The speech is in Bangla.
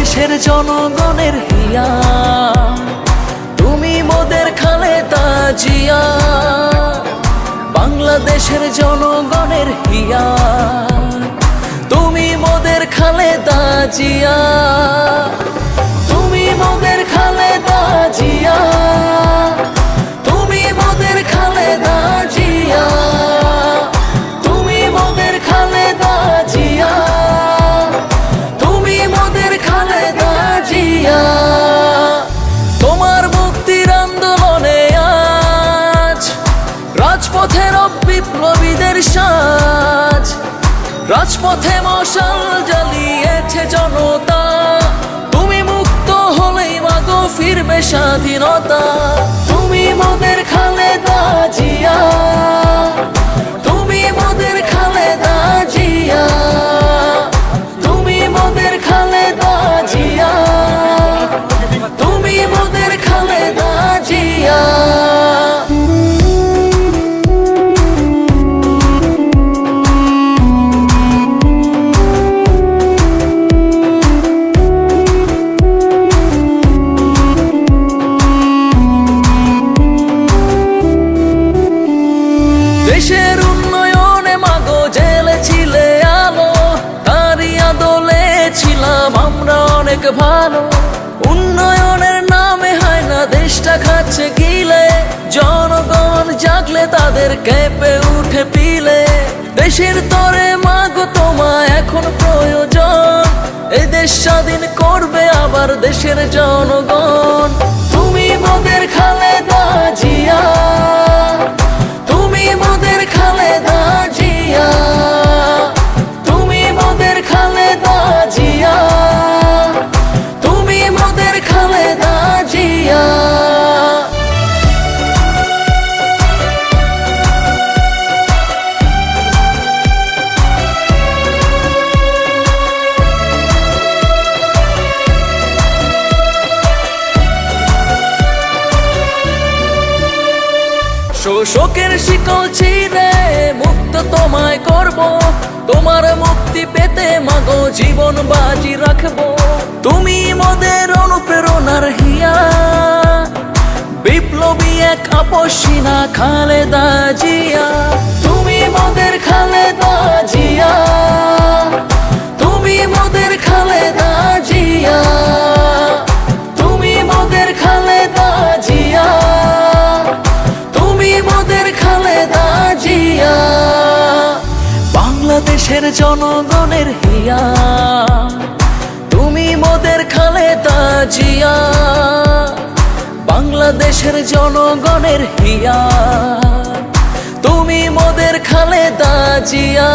বাংলাদেশের জনগণের হিয়া, তুমি মোদের খালেদা জিয়া। বাংলাদেশের জনগণের হিয়া, তুমি মোদের খালেদা জিয়া। তুমি মোদের খালেদা জিয়া, তুমি মোদের খালেদা জিয়া, তুমি মোদের খালেদা জিয়া, তুমি মোদের খালেদা জিয়া। তোমার মুক্তির আন্দোলনে আজ রাজপথের বিপ্লবীদের সাজ, রাজপথে মশাল জ্বালিয়েছে জনতা। তুমি মুক্ত হলেই মাগো ফিরবে স্বাধীনতা। তুমি মোদের খালেদা জিয়া, তুমি মোদের খালেদা জিয়া, তুমি মোদের খালেদা জিয়া, তুমি মোদের খালেদা জিয়া। দেশের উন্নয়নে মাগো জ্বেলেছিলে আলো, তারই আদলে ছিলাম আমরা অনেক ভালো। উন্নয়নের নামে হয় না দেশটা খাচ্ছে গিলে, জনগণ জাগলে তাদের কেঁপে উঠে পিলে। দেশের তরে মাগো তোমায় এখন প্রয়োজন, এই দেশ স্বাধীন করবে আবার দেশের জনগণ। তুমি মোদের খালেদা জিয়া, তুমি মোদের খালেদা জিয়া, তুমি মোদের খালেদা জিয়া, তুমি মোদের খালেদা জিয়া। শোষকের শিকল ছিঁড়ে মুক্ত তোমায় করব, তোমার মুক্তি পেতে মাগো জীবন বাজি রাখবো। তুমি মোদের অনুপ্রেরণার হিয়া, বিপ্লবী এক আপসীনা খালেদা জিয়া। তুমি মোদের খালেদা জিয়া, তুমি মোদের খালেদা জিয়া, তুমি মোদের খালেদা জিয়া, তুমি মোদের খালেদা জিয়া। বাংলাদেশের জনগণের হিয়া, তুমি মোদের খালেদা জিয়া। বাংলাদেশের জনগণের হিয়া, তুমি মোদের খালেদা জিয়া।